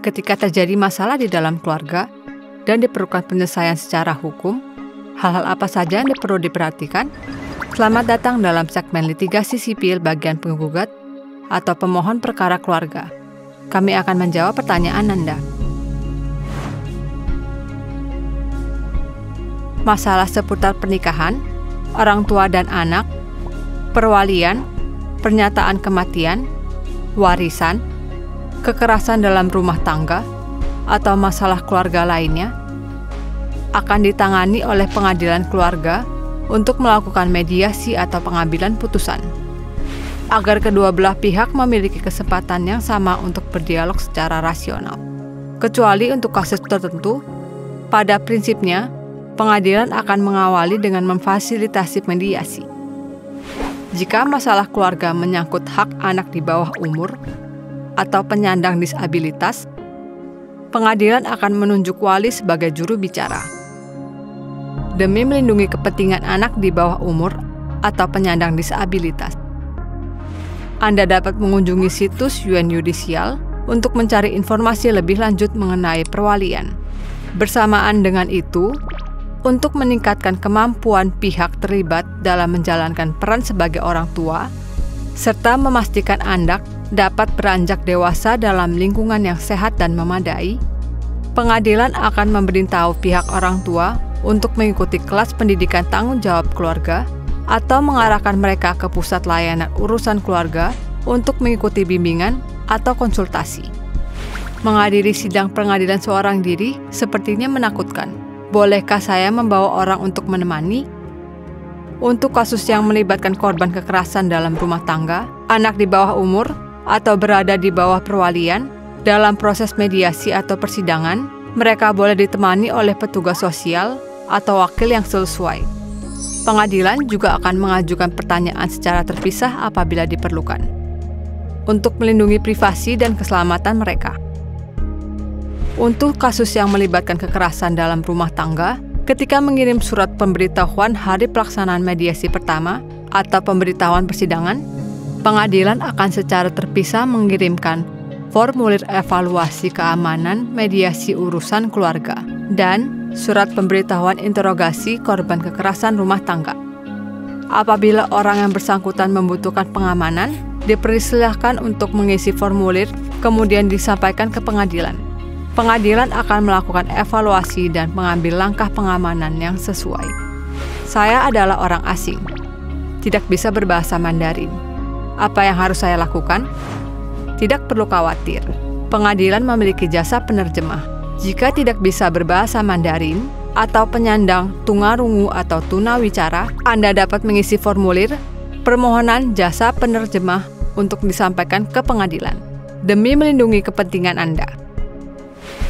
Ketika terjadi masalah di dalam keluarga dan diperlukan penyelesaian secara hukum, hal-hal apa saja yang perlu diperhatikan? Selamat datang dalam segmen litigasi sipil bagian penggugat atau pemohon perkara keluarga. Kami akan menjawab pertanyaan Anda. Masalah seputar pernikahan, orang tua dan anak, perwalian, pernyataan kematian, warisan, kekerasan dalam rumah tangga, atau masalah keluarga lainnya akan ditangani oleh pengadilan keluarga untuk melakukan mediasi atau pengambilan putusan, agar kedua belah pihak memiliki kesempatan yang sama untuk berdialog secara rasional. Kecuali untuk kasus tertentu, pada prinsipnya, pengadilan akan mengawali dengan memfasilitasi mediasi. Jika masalah keluarga menyangkut hak anak di bawah umur atau penyandang disabilitas, pengadilan akan menunjuk wali sebagai juru bicara. Demi melindungi kepentingan anak di bawah umur atau penyandang disabilitas, Anda dapat mengunjungi situs UN Yudisial untuk mencari informasi lebih lanjut mengenai perwalian. Bersamaan dengan itu, untuk meningkatkan kemampuan pihak terlibat dalam menjalankan peran sebagai orang tua, serta memastikan anak dapat beranjak dewasa dalam lingkungan yang sehat dan memadai, pengadilan akan memberitahu pihak orang tua untuk mengikuti kelas pendidikan tanggung jawab keluarga atau mengarahkan mereka ke pusat layanan urusan keluarga untuk mengikuti bimbingan atau konsultasi. Menghadiri sidang pengadilan seorang diri sepertinya menakutkan. Bolehkah saya membawa orang untuk menemani? Untuk kasus yang melibatkan korban kekerasan dalam rumah tangga, anak di bawah umur, atau berada di bawah perwalian, dalam proses mediasi atau persidangan, mereka boleh ditemani oleh petugas sosial atau wakil yang sesuai. Pengadilan juga akan mengajukan pertanyaan secara terpisah apabila diperlukan, untuk melindungi privasi dan keselamatan mereka. Untuk kasus yang melibatkan kekerasan dalam rumah tangga, ketika mengirim surat pemberitahuan hari pelaksanaan mediasi pertama atau pemberitahuan persidangan, pengadilan akan secara terpisah mengirimkan formulir evaluasi keamanan mediasi urusan keluarga dan surat pemberitahuan interogasi korban kekerasan rumah tangga. Apabila orang yang bersangkutan membutuhkan pengamanan, dipersilahkan untuk mengisi formulir kemudian disampaikan ke pengadilan. Pengadilan akan melakukan evaluasi dan mengambil langkah pengamanan yang sesuai. Saya adalah orang asing, tidak bisa berbahasa Mandarin. Apa yang harus saya lakukan? Tidak perlu khawatir, pengadilan memiliki jasa penerjemah. Jika tidak bisa berbahasa Mandarin atau penyandang tunarungu atau tunawicara, Anda dapat mengisi formulir permohonan jasa penerjemah untuk disampaikan ke pengadilan, demi melindungi kepentingan Anda.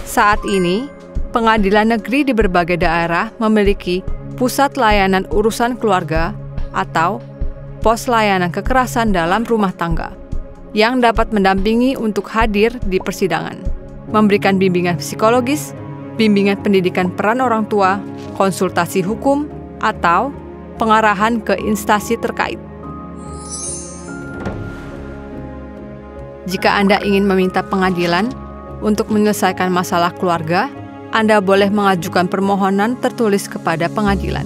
Saat ini, pengadilan negeri di berbagai daerah memiliki pusat layanan urusan keluarga atau pos layanan kekerasan dalam rumah tangga yang dapat mendampingi untuk hadir di persidangan, memberikan bimbingan psikologis, bimbingan pendidikan peran orang tua, konsultasi hukum, atau pengarahan ke instansi terkait. Jika Anda ingin meminta pengadilan untuk menyelesaikan masalah keluarga, Anda boleh mengajukan permohonan tertulis kepada pengadilan.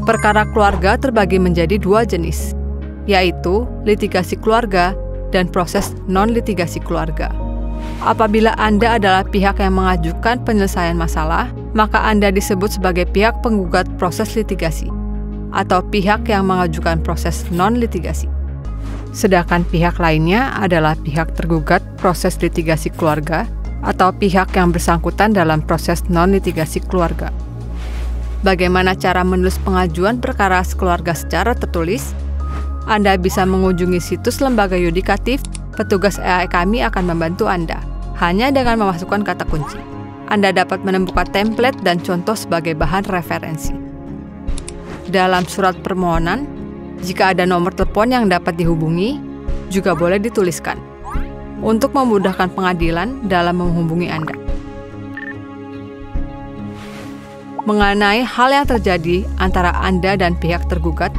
Perkara keluarga terbagi menjadi dua jenis, yaitu litigasi keluarga dan proses non-litigasi keluarga. Apabila Anda adalah pihak yang mengajukan penyelesaian masalah, maka Anda disebut sebagai pihak penggugat proses litigasi, atau pihak yang mengajukan proses non-litigasi. Sedangkan pihak lainnya adalah pihak tergugat proses litigasi keluarga atau pihak yang bersangkutan dalam proses non-litigasi keluarga. Bagaimana cara menulis pengajuan perkara keluarga secara tertulis? Anda bisa mengunjungi situs lembaga yudikatif. Petugas AI kami akan membantu Anda, hanya dengan memasukkan kata kunci. Anda dapat menemukan template dan contoh sebagai bahan referensi. Dalam surat permohonan, jika ada nomor telepon yang dapat dihubungi, juga boleh dituliskan, untuk memudahkan pengadilan dalam menghubungi Anda. Mengenai hal yang terjadi antara Anda dan pihak tergugat,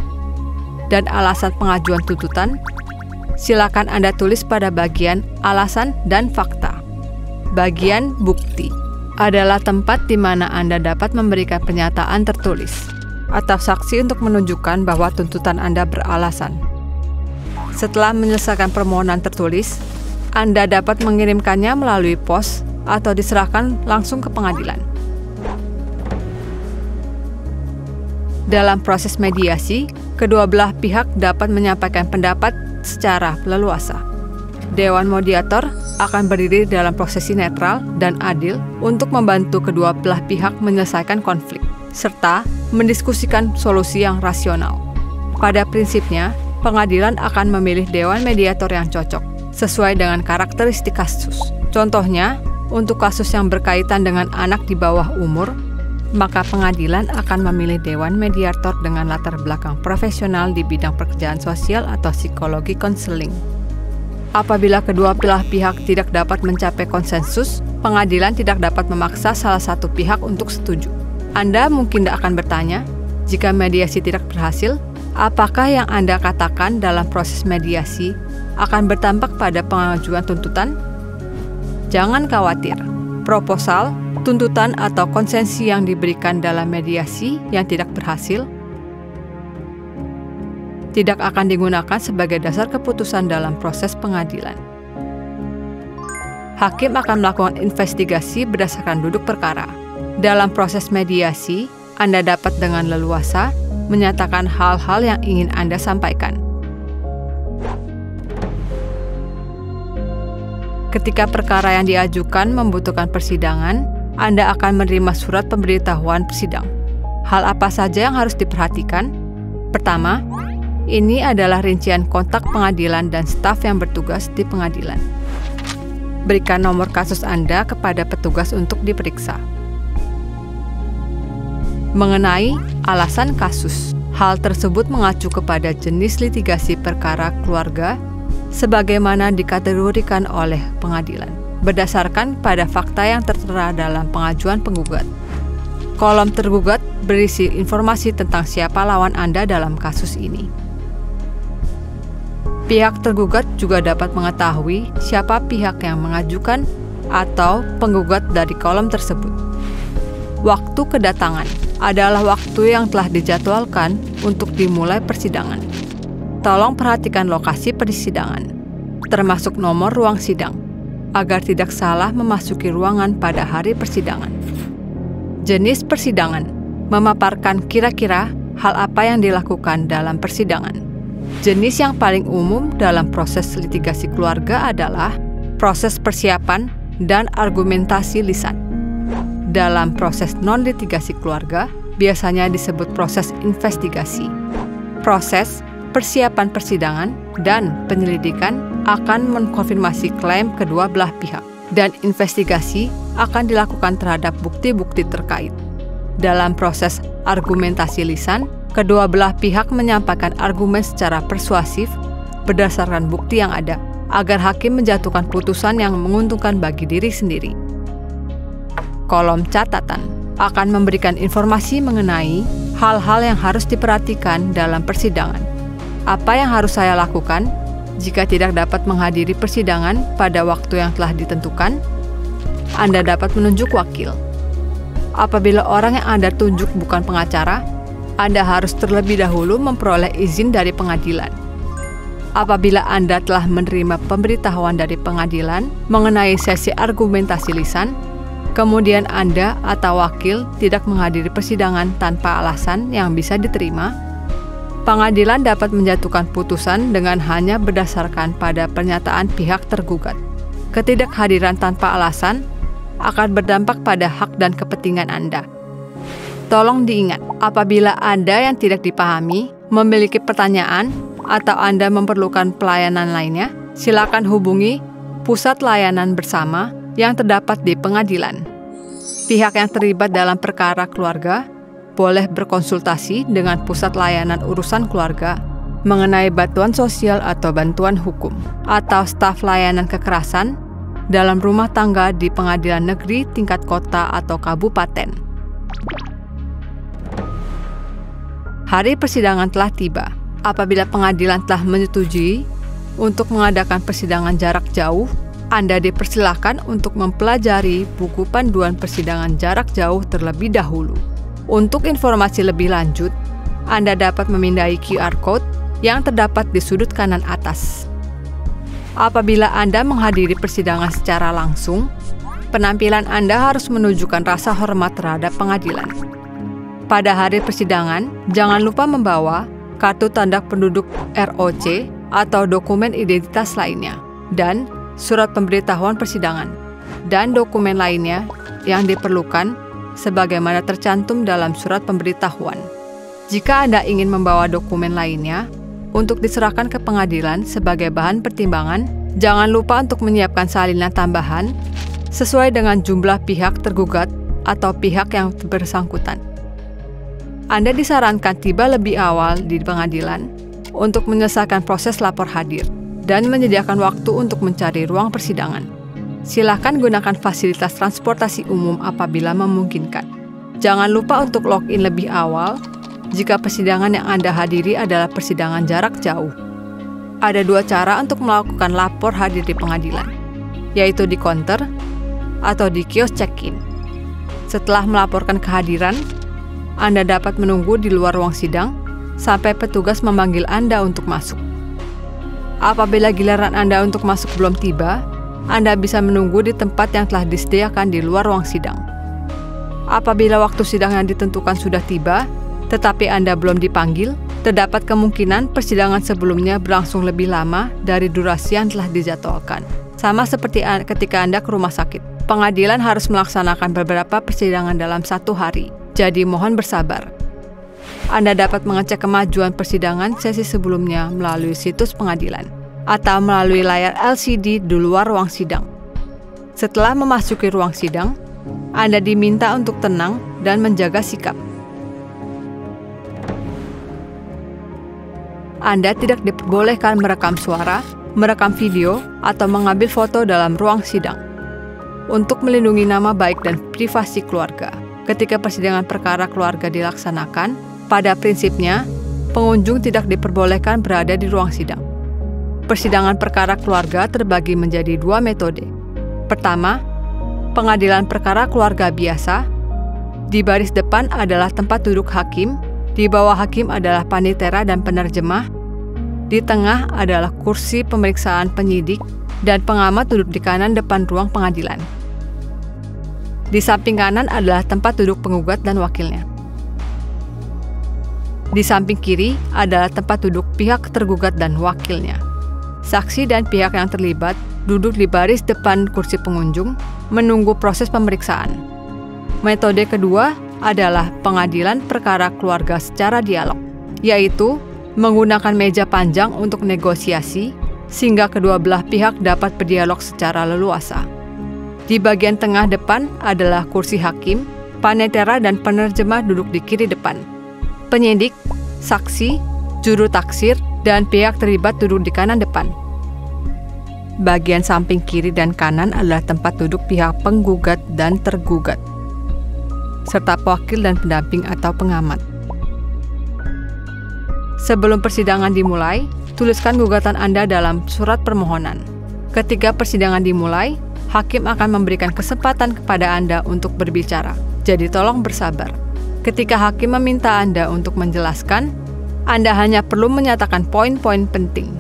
dan alasan pengajuan tuntutan, silakan Anda tulis pada bagian alasan dan fakta. Bagian bukti adalah tempat di mana Anda dapat memberikan pernyataan tertulis atau saksi untuk menunjukkan bahwa tuntutan Anda beralasan. Setelah menyelesaikan permohonan tertulis, Anda dapat mengirimkannya melalui pos atau diserahkan langsung ke pengadilan. Dalam proses mediasi, kedua belah pihak dapat menyampaikan pendapat secara leluasa. Dewan Mediator akan berdiri dalam posisi netral dan adil untuk membantu kedua belah pihak menyelesaikan konflik, serta mendiskusikan solusi yang rasional. Pada prinsipnya, pengadilan akan memilih Dewan Mediator yang cocok, sesuai dengan karakteristik kasus. Contohnya, untuk kasus yang berkaitan dengan anak di bawah umur, maka pengadilan akan memilih Dewan Mediator dengan latar belakang profesional di bidang pekerjaan sosial atau psikologi konseling. Apabila kedua belah pihak tidak dapat mencapai konsensus, pengadilan tidak dapat memaksa salah satu pihak untuk setuju. Anda mungkin akan bertanya, jika mediasi tidak berhasil, apakah yang Anda katakan dalam proses mediasi akan berdampak pada pengajuan tuntutan? Jangan khawatir, proposal, tuntutan atau konsensi yang diberikan dalam mediasi yang tidak berhasil tidak akan digunakan sebagai dasar keputusan dalam proses pengadilan. Hakim akan melakukan investigasi berdasarkan duduk perkara. Dalam proses mediasi, Anda dapat dengan leluasa menyatakan hal-hal yang ingin Anda sampaikan. Ketika perkara yang diajukan membutuhkan persidangan, Anda akan menerima surat pemberitahuan persidang. Hal apa saja yang harus diperhatikan? Pertama, ini adalah rincian kontak pengadilan dan staf yang bertugas di pengadilan. Berikan nomor kasus Anda kepada petugas untuk diperiksa. Mengenai alasan kasus, hal tersebut mengacu kepada jenis litigasi perkara keluarga sebagaimana dikategorikan oleh pengadilan, berdasarkan pada fakta yang tertera dalam pengajuan penggugat. Kolom tergugat berisi informasi tentang siapa lawan Anda dalam kasus ini. Pihak tergugat juga dapat mengetahui siapa pihak yang mengajukan atau penggugat dari kolom tersebut. Waktu kedatangan adalah waktu yang telah dijadwalkan untuk dimulai persidangan. Tolong perhatikan lokasi persidangan, termasuk nomor ruang sidang, agar tidak salah memasuki ruangan pada hari persidangan. Jenis persidangan memaparkan kira-kira hal apa yang dilakukan dalam persidangan. Jenis yang paling umum dalam proses litigasi keluarga adalah proses persiapan dan argumentasi lisan. Dalam proses non-litigasi keluarga, biasanya disebut proses investigasi. Proses persiapan persidangan dan penyelidikan akan mengkonfirmasi klaim kedua belah pihak, dan investigasi akan dilakukan terhadap bukti-bukti terkait. Dalam proses argumentasi lisan, kedua belah pihak menyampaikan argumen secara persuasif berdasarkan bukti yang ada, agar hakim menjatuhkan putusan yang menguntungkan bagi diri sendiri. Kolom catatan akan memberikan informasi mengenai hal-hal yang harus diperhatikan dalam persidangan. Apa yang harus saya lakukan jika tidak dapat menghadiri persidangan pada waktu yang telah ditentukan? Anda dapat menunjuk wakil. Apabila orang yang Anda tunjuk bukan pengacara, Anda harus terlebih dahulu memperoleh izin dari pengadilan. Apabila Anda telah menerima pemberitahuan dari pengadilan mengenai sesi argumentasi lisan, kemudian Anda atau wakil tidak menghadiri persidangan tanpa alasan yang bisa diterima, pengadilan dapat menjatuhkan putusan dengan hanya berdasarkan pada pernyataan pihak tergugat. Ketidakhadiran tanpa alasan akan berdampak pada hak dan kepentingan Anda. Tolong diingat, apabila Anda yang tidak dipahami memiliki pertanyaan atau Anda memerlukan pelayanan lainnya, silakan hubungi Pusat Layanan Bersama yang terdapat di pengadilan. Pihak yang terlibat dalam perkara keluarga boleh berkonsultasi dengan Pusat Layanan Urusan Keluarga mengenai bantuan sosial atau bantuan hukum, atau staf layanan kekerasan dalam rumah tangga di pengadilan negeri tingkat kota atau kabupaten. Hari persidangan telah tiba. Apabila pengadilan telah menyetujui untuk mengadakan persidangan jarak jauh, Anda dipersilakan untuk mempelajari buku panduan persidangan jarak jauh terlebih dahulu. Untuk informasi lebih lanjut, Anda dapat memindai QR Code yang terdapat di sudut kanan atas. Apabila Anda menghadiri persidangan secara langsung, penampilan Anda harus menunjukkan rasa hormat terhadap pengadilan. Pada hari persidangan, jangan lupa membawa kartu tanda penduduk ROC atau dokumen identitas lainnya, dan surat pemberitahuan persidangan, dan dokumen lainnya yang diperlukan sebagaimana tercantum dalam surat pemberitahuan. Jika Anda ingin membawa dokumen lainnya untuk diserahkan ke pengadilan sebagai bahan pertimbangan, jangan lupa untuk menyiapkan salinan tambahan sesuai dengan jumlah pihak tergugat atau pihak yang bersangkutan. Anda disarankan tiba lebih awal di pengadilan untuk menyelesaikan proses lapor hadir dan menyediakan waktu untuk mencari ruang persidangan. Silakan gunakan fasilitas transportasi umum apabila memungkinkan. Jangan lupa untuk login lebih awal jika persidangan yang Anda hadiri adalah persidangan jarak jauh. Ada 2 cara untuk melakukan lapor hadir di pengadilan, yaitu di counter atau di kios check-in. Setelah melaporkan kehadiran, Anda dapat menunggu di luar ruang sidang sampai petugas memanggil Anda untuk masuk. Apabila giliran Anda untuk masuk belum tiba, Anda bisa menunggu di tempat yang telah disediakan di luar ruang sidang. Apabila waktu sidang yang ditentukan sudah tiba, tetapi Anda belum dipanggil, terdapat kemungkinan persidangan sebelumnya berlangsung lebih lama dari durasi yang telah dijadwalkan. Sama seperti ketika Anda ke rumah sakit, pengadilan harus melaksanakan beberapa persidangan dalam 1 hari, jadi mohon bersabar. Anda dapat mengecek kemajuan persidangan sesi sebelumnya melalui situs pengadilan atau melalui layar LCD di luar ruang sidang. Setelah memasuki ruang sidang, Anda diminta untuk tenang dan menjaga sikap. Anda tidak diperbolehkan merekam suara, merekam video, atau mengambil foto dalam ruang sidang. Untuk melindungi nama baik dan privasi keluarga, ketika persidangan perkara keluarga dilaksanakan, pada prinsipnya, pengunjung tidak diperbolehkan berada di ruang sidang. Persidangan perkara keluarga terbagi menjadi 2 metode. Pertama, pengadilan perkara keluarga biasa. Di baris depan adalah tempat duduk hakim, di bawah hakim adalah panitera dan penerjemah, di tengah adalah kursi pemeriksaan penyidik, dan pengamat duduk di kanan depan ruang pengadilan. Di samping kanan adalah tempat duduk penggugat dan wakilnya. Di samping kiri adalah tempat duduk pihak tergugat dan wakilnya. Saksi dan pihak yang terlibat duduk di baris depan kursi pengunjung, menunggu proses pemeriksaan. Metode kedua adalah pengadilan perkara keluarga secara dialog, yaitu menggunakan meja panjang untuk negosiasi, sehingga kedua belah pihak dapat berdialog secara leluasa. Di bagian tengah depan adalah kursi hakim, panitera dan penerjemah duduk di kiri depan. Penyidik, saksi, juru taksir, dan pihak terlibat duduk di kanan depan. Bagian samping kiri dan kanan adalah tempat duduk pihak penggugat dan tergugat, serta wakil dan pendamping atau pengamat. Sebelum persidangan dimulai, tuliskan gugatan Anda dalam surat permohonan. Ketika persidangan dimulai, hakim akan memberikan kesempatan kepada Anda untuk berbicara, jadi tolong bersabar. Ketika hakim meminta Anda untuk menjelaskan, Anda hanya perlu menyatakan poin-poin penting.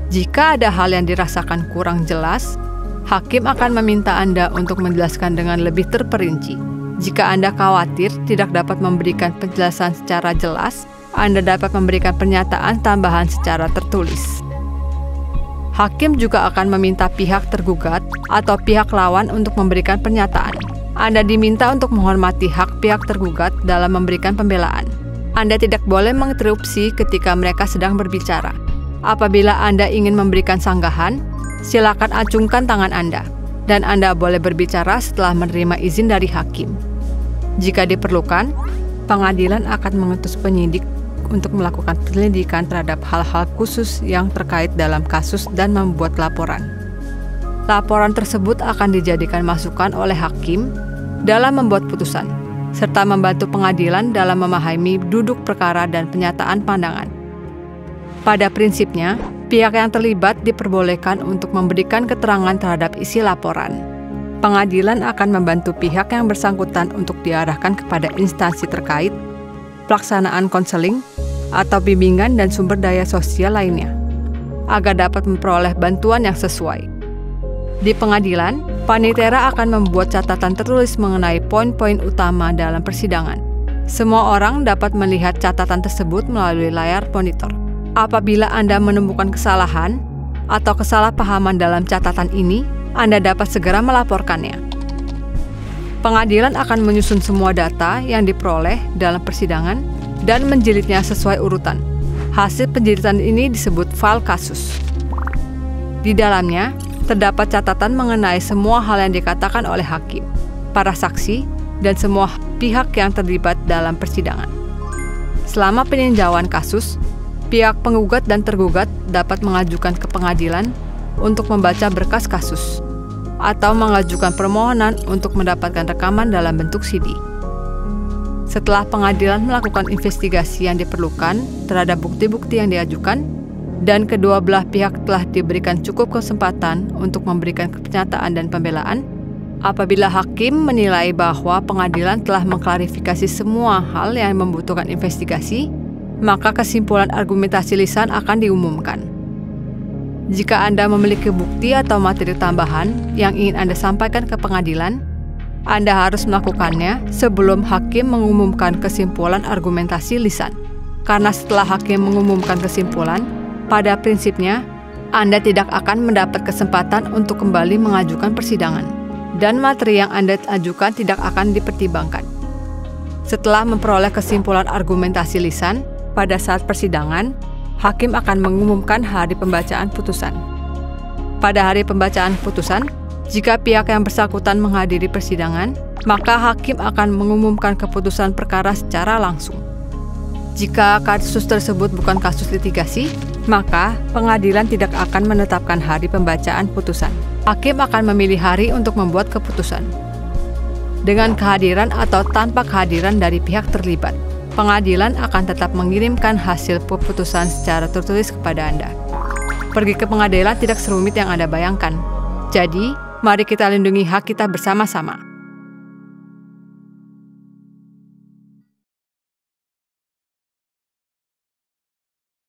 Jika ada hal yang dirasakan kurang jelas, hakim akan meminta Anda untuk menjelaskan dengan lebih terperinci. Jika Anda khawatir tidak dapat memberikan penjelasan secara jelas, Anda dapat memberikan pernyataan tambahan secara tertulis. Hakim juga akan meminta pihak tergugat atau pihak lawan untuk memberikan pernyataan. Anda diminta untuk menghormati hak pihak tergugat dalam memberikan pembelaan. Anda tidak boleh menginterupsi ketika mereka sedang berbicara. Apabila Anda ingin memberikan sanggahan, silakan acungkan tangan Anda, dan Anda boleh berbicara setelah menerima izin dari hakim. Jika diperlukan, pengadilan akan mengutus penyidik untuk melakukan penyelidikan terhadap hal-hal khusus yang terkait dalam kasus dan membuat laporan. Laporan tersebut akan dijadikan masukan oleh hakim dalam membuat putusan, serta membantu pengadilan dalam memahami duduk perkara dan penyataan pandangan. Pada prinsipnya, Pihak yang terlibat diperbolehkan untuk memberikan keterangan terhadap isi laporan. Pengadilan akan membantu pihak yang bersangkutan untuk diarahkan kepada instansi terkait, pelaksanaan konseling, atau bimbingan dan sumber daya sosial lainnya, agar dapat memperoleh bantuan yang sesuai. Di pengadilan, panitera akan membuat catatan tertulis mengenai poin-poin utama dalam persidangan. Semua orang dapat melihat catatan tersebut melalui layar monitor. Apabila Anda menemukan kesalahan atau kesalahpahaman dalam catatan ini, Anda dapat segera melaporkannya. Pengadilan akan menyusun semua data yang diperoleh dalam persidangan dan menjilidnya sesuai urutan. Hasil penjilidan ini disebut file kasus. Di dalamnya, terdapat catatan mengenai semua hal yang dikatakan oleh hakim, para saksi, dan semua pihak yang terlibat dalam persidangan. Selama peninjauan kasus, pihak penggugat dan tergugat dapat mengajukan ke pengadilan untuk membaca berkas kasus atau mengajukan permohonan untuk mendapatkan rekaman dalam bentuk CD. Setelah pengadilan melakukan investigasi yang diperlukan terhadap bukti-bukti yang diajukan dan kedua belah pihak telah diberikan cukup kesempatan untuk memberikan pernyataan dan pembelaan, apabila hakim menilai bahwa pengadilan telah mengklarifikasi semua hal yang membutuhkan investigasi, maka kesimpulan argumentasi lisan akan diumumkan. Jika Anda memiliki bukti atau materi tambahan yang ingin Anda sampaikan ke pengadilan, Anda harus melakukannya sebelum hakim mengumumkan kesimpulan argumentasi lisan. Karena setelah hakim mengumumkan kesimpulan, pada prinsipnya, Anda tidak akan mendapat kesempatan untuk kembali mengajukan persidangan, dan materi yang Anda ajukan tidak akan dipertimbangkan. Setelah memperoleh kesimpulan argumentasi lisan, pada saat persidangan, hakim akan mengumumkan hari pembacaan putusan. Pada hari pembacaan putusan, jika pihak yang bersangkutan menghadiri persidangan, maka hakim akan mengumumkan keputusan perkara secara langsung. Jika kasus tersebut bukan kasus litigasi, maka pengadilan tidak akan menetapkan hari pembacaan putusan. Hakim akan memilih hari untuk membuat keputusan, dengan kehadiran atau tanpa kehadiran dari pihak terlibat. Pengadilan akan tetap mengirimkan hasil keputusan secara tertulis kepada Anda. Pergi ke pengadilan tidak serumit yang Anda bayangkan. Jadi, mari kita lindungi hak kita bersama-sama.